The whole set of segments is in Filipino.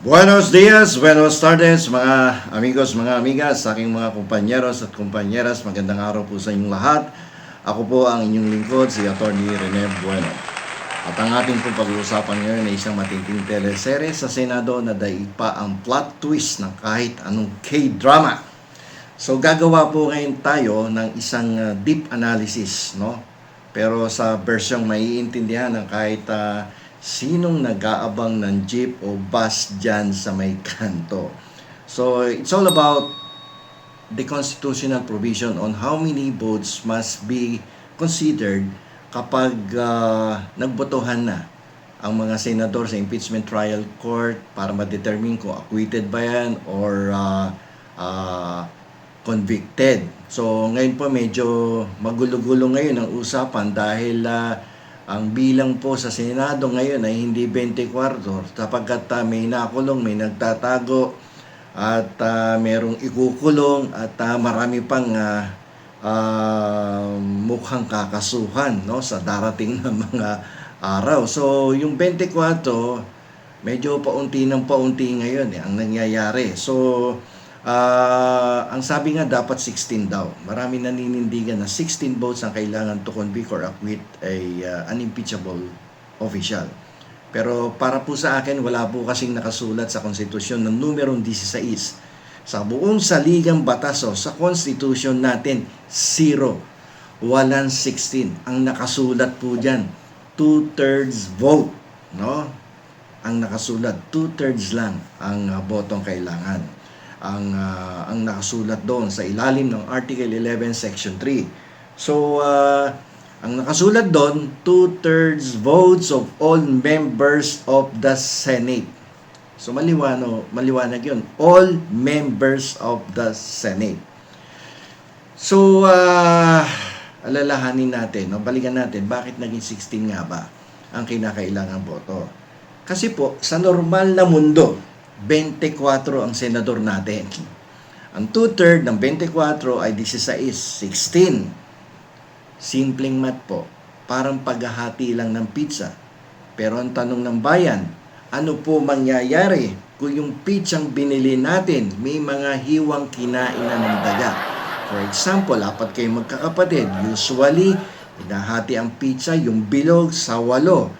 Buenos dias, buenos tardes mga amigos, mga amigas, sa aking mga kumpanyeros at kumpanyeras. Magandang araw po sa inyong lahat. Ako po ang inyong lingkod, si Atty. Rene Bueno. At ang ating pong pag-uusapan ngayon ay isang matinding teleserye sa Senado na daipa ang plot twist ng kahit anong K-drama. So gagawa po ngayon tayo ng isang deep analysis, no? Pero sa versyong maiintindihan ng kahit sinong nag-aabang ng jeep o bus dyan sa may kanto. So, it's all about the constitutional provision on how many votes must be considered kapag nagbotohan na ang mga senador sa impeachment trial court para ma-determine kung acquitted ba yan or convicted. So, ngayon po medyo magulo-gulo ngayon ang usapan dahil ang bilang po sa Senado ngayon ay hindi 24 sapagkat may nakulong, may nagtatago at merong ikukulong at marami pang mukhang kakasuhan, no, sa darating na mga araw. So yung 24 medyo paunti ng paunti ngayon ang nangyayari. So ang sabi nga dapat 16 daw. Marami naninindigan na 16 votes ang kailangan to convict or acquit an unimpeachable official. Pero para po sa akin, wala po kasing nakasulat sa konstitusyon ng numerong 16. Sa buong saligang batas o sa konstitusyon natin, 0. Walang 16. Ang nakasulat po dyan, 2/3 vote. No? Ang nakasulat, 2/3 lang ang botong kailangan. Ang nakasulat doon sa ilalim ng Article 11 Section 3. So ang nakasulat doon, 2/3 votes of all members of the Senate. So maliwanag 'yon. All members of the Senate. So alalahanin natin, no? Balikan natin bakit naging 16 nga ba ang kinakailangang boto. Kasi po sa normal na mundo, 24 ang senador natin. Ang 2/3 ng 24 ay 16. 16. Simpleng math po. Parang paghahati lang ng pizza. Pero ang tanong ng bayan, ano po mangyayari kung yung pizzang binili natin may mga hiwang kinain na ng daga? For example, 4 kayo magkakapatid. Usually, hinahati ang pizza, yung bilog sa 8.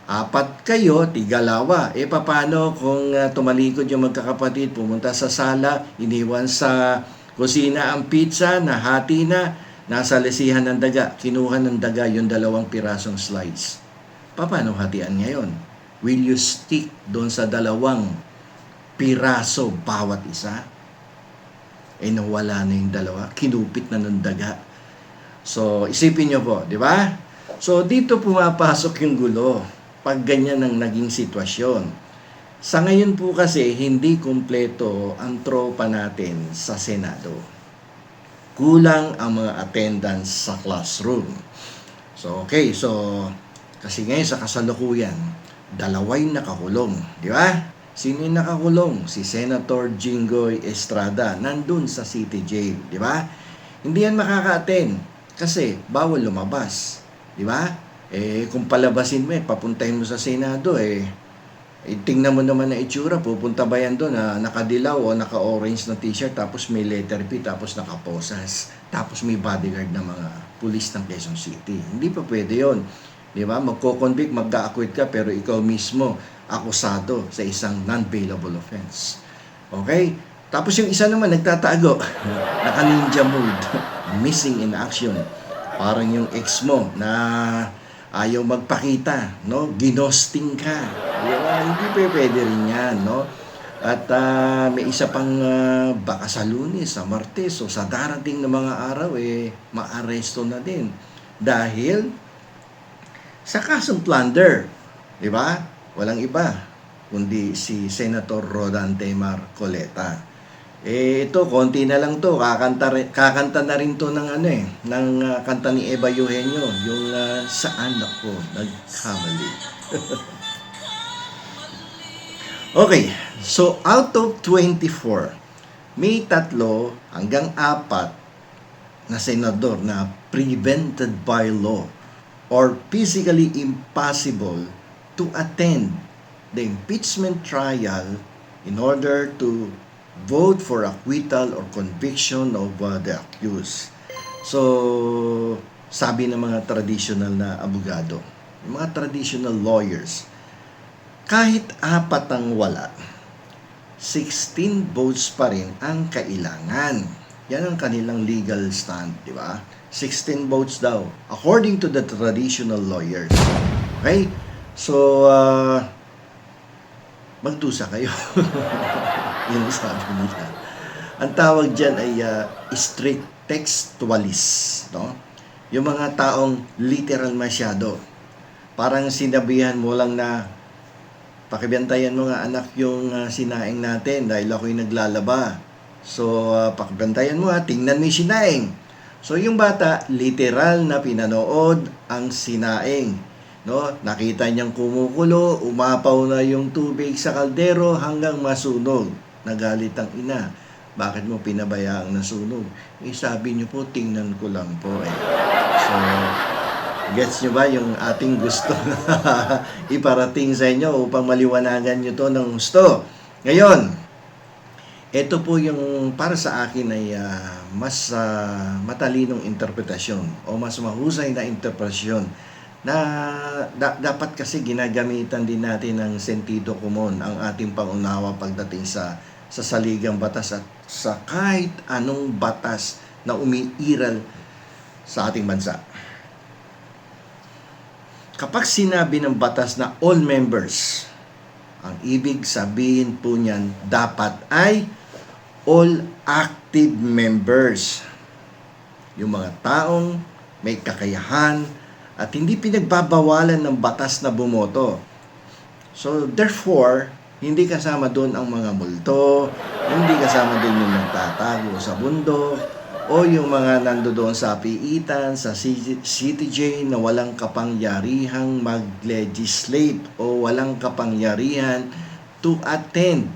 4 kayo, tigalawa. Paano kung tumalikod yung magkakapatid, pumunta sa sala, iniwan sa kusina ang pizza, nahati na, nasa lesihan ng daga, kinuha ng daga yung 2 pirasong slice. Paano hatian ngayon? Will you stick doon sa 2 piraso bawat isa? Nawala na yung 2, kinupit na ng daga. So, isipin nyo po, di ba? So, dito pumapasok yung gulo pag ganyan ang naging sitwasyon. Sa ngayon po kasi, hindi kumpleto ang tropa natin sa Senado. Kulang ang mga attendance sa classroom. So, okay. So, kasi ngayon sa kasalukuyan, 2 yung nakakulong. Di ba? Sino yung nakakulong? Si Senator Jinggoy Estrada. Nandun sa City Jail. Di ba? Hindi yan makaka-attend kasi bawal lumabas. Di ba? Kung palabasin mo, papuntahin mo sa Senado, tingnan mo naman na itsura, pupunta ba yan doon na nakadilaw o naka-orange na t-shirt, tapos may letter P, tapos nakaposas, tapos may bodyguard na mga pulis ng Quezon City. Hindi pa pwede yon. Di ba? Magko-convict, mag-acquit ka, pero ikaw mismo akusado sa isang non-bailable offense. Okay? Tapos yung isa naman, nagtatago. Naka-ninja mode. Missing in action. Parang yung ex mo na ayaw magpakita, no? Ginosting ka. Hindi pwede rin yan, no? At may isa pang baka sa Lunes, sa Martes, o sa darating na mga araw, maaresto na din. Dahil sa kasong plunder, di ba? Walang iba, kundi si Senator Rodante Marcoleta. Ito, konti na lang to. Kakanta na rin to ng ng kanta ni Eva Eugenio, yung Saan Ako Nagkamali. Okay, so out of 24, may 3 hanggang 4 na senador na prevented by law or physically impossible to attend the impeachment trial in order to vote for acquittal or conviction of the accused. So, sabi ng mga traditional na abogado, yung mga traditional lawyers, kahit 4 ang wala, 16 votes pa rin ang kailangan. Yan ang kanilang legal stand, di ba? 16 votes daw, according to the traditional lawyers. Okay? So, magdusa kayo. Yun ang sabi nila. Ang tawag dyan ay strict textualist, no? Yung mga taong literal masyado. Parang sinabihan mo lang na pakibantayan mo nga anak yung sinaing natin dahil ako'y naglalaba. So, pakibantayan mo tingnan mo yung sinaing. So, yung bata, literal na pinanood ang sinaing. No? Nakita niyang kumukulo, umapaw na yung tubig sa kaldero hanggang masunog. Nagalit ang ina. Bakit mo pinabayaang nasunog? Sabi niyo po, tingnan ko lang po eh. So, gets nyo ba yung ating gusto iparating sa inyo upang maliwanagan nyo to ng gusto? Ngayon, ito po yung para sa akin ay mas matalinong interpretasyon o mas mahusay na interpretasyon na dapat kasi ginagamitan din natin ng sentido komon ang ating pangunawa pagdating sa saligang batas at sa kahit anong batas na umiiral sa ating bansa. Kapag sinabi ng batas na all members, ang ibig sabihin po niyan dapat ay all active members. Yung mga taong may kakayahan at hindi pinagbabawalan ng batas na bumoto. So therefore, hindi kasama doon ang mga multo, hindi kasama doon yung nagtatago sa bundok, o yung mga nandoon sa piitan, sa CTJ na walang kapangyarihang mag-legislate o walang kapangyarihan to attend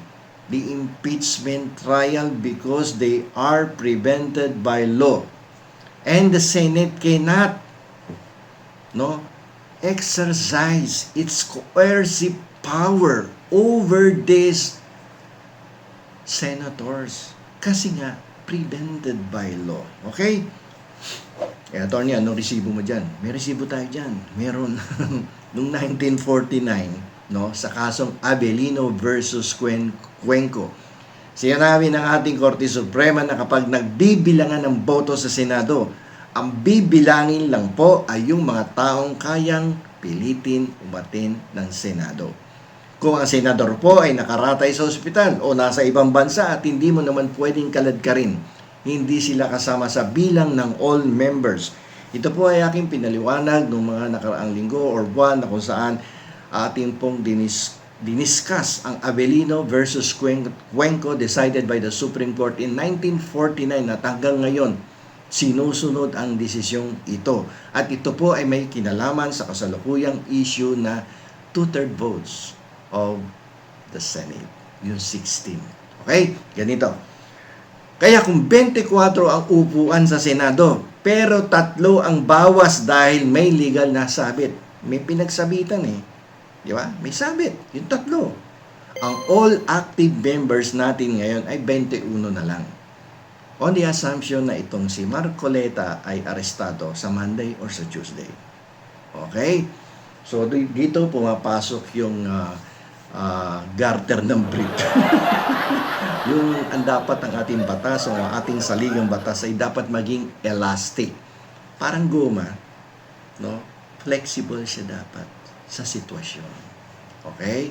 the impeachment trial because they are prevented by law. And the Senate cannot exercise its coercive power over these senators. Kasi nga, prevented by law. Okay? Attorney, anong resibo mo dyan? May resibo tayo dyan. Meron. Noong 1949, sa kasong Abelino versus Cuenco, sinabi ng ating Korte Suprema na kapag nagbibilangan ng boto sa Senado, ang bibilangin lang po ay yung mga taong kayang pilitin umatin ng Senado. Kung ang senador po ay nakaratay sa ospital o nasa ibang bansa at hindi mo naman pwedeng kaladkarin, hindi sila kasama sa bilang ng all members. Ito po ay aking pinaliwanag noong mga nakaraang linggo or buwan na kung saan ating pong diniscuss ang Abelino versus Cuenco decided by the Supreme Court in 1949 at hanggang ngayon sinusunod ang desisyong ito. At ito po ay may kinalaman sa kasalukuyang issue na 2/3 votes of the Senate, yung 16. Okay? Ganito. Kaya kung 24 ang upuan sa Senado, pero 3 ang bawas dahil may legal na sabit. May pinagsabitan eh. Di ba? May sabit. Yung 3. Ang all active members natin ngayon ay 21 na lang. On the assumption na itong si Marcoleta ay arestado sa Monday or sa Tuesday. Okay? So dito pumapasok yung garter ng brief. Yung ang dapat ang ating batas o ang ating saligang batas ay dapat maging elastic. Parang goma, flexible siya dapat sa sitwasyon. Okay?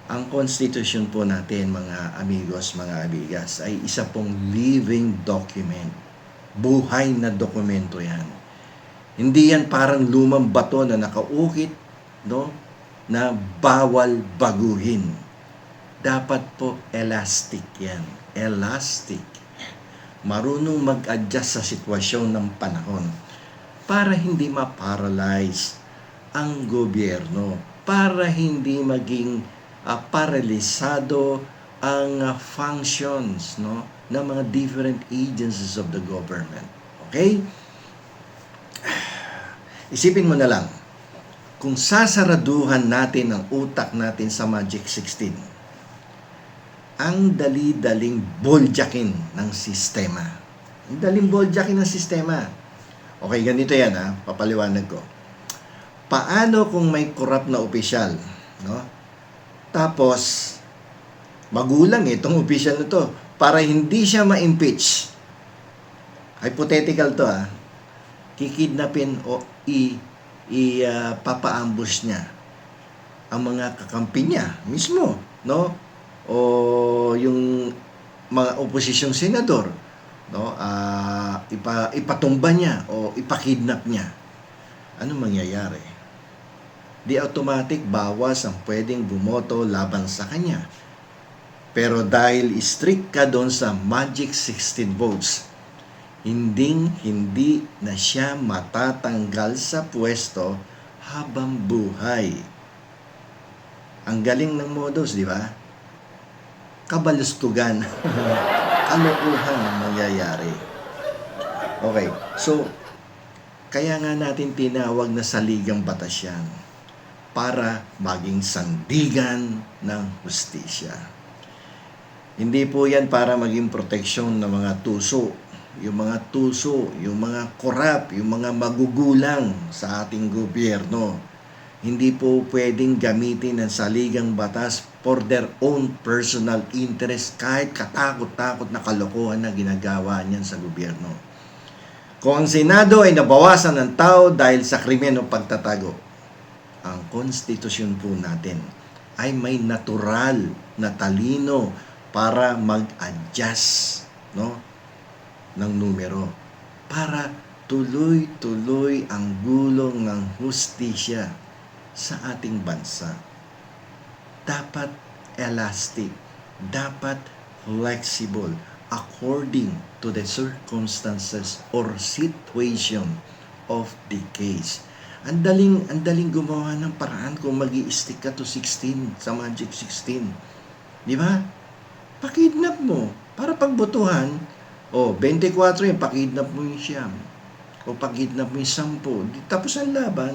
Ang Constitution po natin, mga amigos, mga amigas, ay isa pong living document. Buhay na dokumento yan. Hindi yan parang lumang bato na nakaukit, na bawal baguhin. Dapat po elastic yan. Elastic. Marunong mag-adjust sa sitwasyon ng panahon para hindi ma-paralyze ang gobyerno, para hindi maging paralisado ang functions ng mga different agencies of the government. Okay? Isipin mo na lang, kung sasaraduhan natin ang utak natin sa Magic 16, ang dali-daling boljakin ng sistema. Ang daling boljakin ng sistema. Okay, ganito yan ha, papaliwanag ko. Paano kung may corrupt na opisyal, no? Tapos, magulang itong opisyal na to, para hindi siya ma-impeach. Hypothetical to ha. Kikidnapin o papa-ambush niya ang mga kakampi niya mismo, no? O yung mga oposisyong senador, no? Ipatumba niya o ipakidnap niya. Ano mangyayari? Di automatic bawas ang pwedeng bumoto laban sa kanya. Pero dahil strict ka doon sa magic 16 votes, hindi na siya matatanggal sa pwesto habang buhay. Ang galing ng modus, di ba? Kabalustugan. Kalokohan ang mangyayari. Okay, so, kaya nga natin tinawag na saligang batas yan para maging sandigan ng hustisya. Hindi po yan para maging proteksyon ng mga tuso. Yung mga tuso, yung mga korap, yung mga magugulang sa ating gobyerno. Hindi po pwedeng gamitin ang saligang batas for their own personal interest kahit katakot-takot na kalokohan na ginagawa niyan sa gobyerno. Kung ang Senado ay nabawasan ng tao dahil sa krimen o pagtatago, ang konstitusyon po natin ay may natural na talino para mag-adjust, no, ng numero para tuloy-tuloy ang gulong ng hustisya sa ating bansa. Dapat elastic, dapat flexible according to the circumstances or situation of the case. Ang daling gumawa ng paraan kung magi-stick ka to 16 sa Magic 16. Di ba? Pakidnap mo para pagbotohan. 24 yun, pakidnap mo yung siyam. O pakidnap mo yung 10. Tapos ang laban.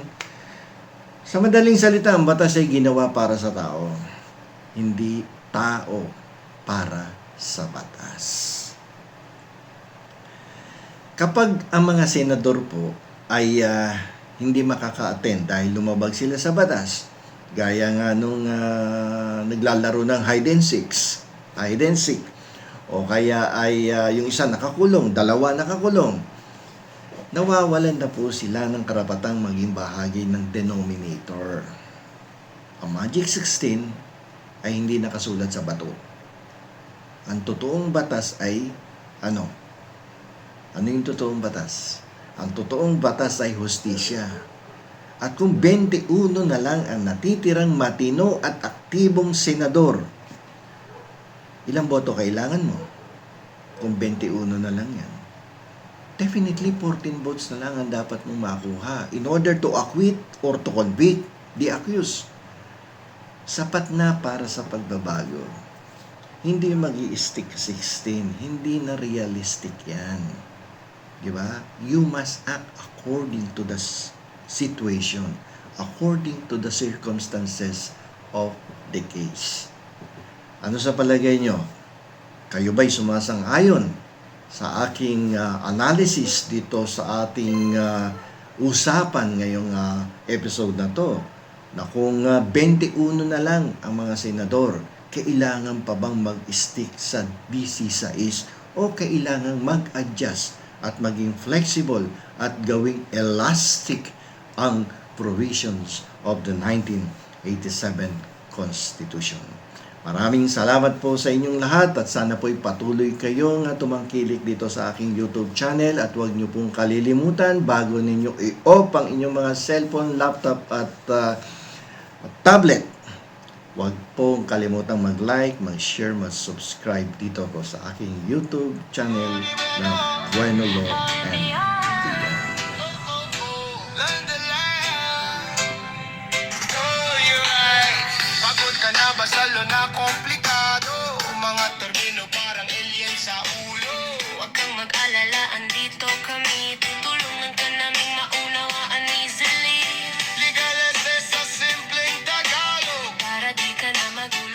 Sa madaling salita, ang batas ay ginawa para sa tao. Hindi tao para sa batas. Kapag ang mga senador po ay hindi makaka-attend dahil lumabag sila sa batas, gaya nga nung naglalaro ng hide and seek, o kaya ay yung isa nakakulong, dalawa nakakulong, nawawalan na po sila ng karapatang maging bahagi ng denominator. Ang Magic 16 ay hindi nakasulat sa bato. Ang totoong batas ay ano? Ano yung totoong batas? Ang totoong batas ay hustisya. At kung 21 na lang ang natitirang matino at aktibong senador, ilang boto kailangan mo? Kung 21 na lang yan. Definitely 14 votes na lang ang dapat mong makuha in order to acquit or to convict the accused. Sapat na para sa pagbabago. Hindi magi-stick 16. Hindi na realistic yan. Diba? You must act according to the situation, according to the circumstances of the case. Ano sa palagay nyo? Kayo ba'y sumasang-ayon sa aking analysis dito sa ating usapan ngayong episode na to? Na kung 21 na lang ang mga senador, kailangan pa bang mag-stick sa 16 o kailangan mag-adjust at maging flexible at gawing elastic ang provisions of the 1987 Constitution. Maraming salamat po sa inyong lahat at sana po'y patuloy kayong tumangkilik dito sa aking YouTube channel at huwag niyo pong kalilimutan bago ninyo i-off ang inyong mga cellphone, laptop at tablet. Huwag pong kalimutang mag-like, mag-share, mag-subscribe dito po sa aking YouTube channel na Bueno Law and Beyond. Pagod ka na ba sa na komplikado? Mga termino parang alien sa ulo. Huwag kang mag-alala, andito kami. Tutulungan ka naming maunawaan easily. Legal as sa simpleng Tagalog. Para di ka na magulo.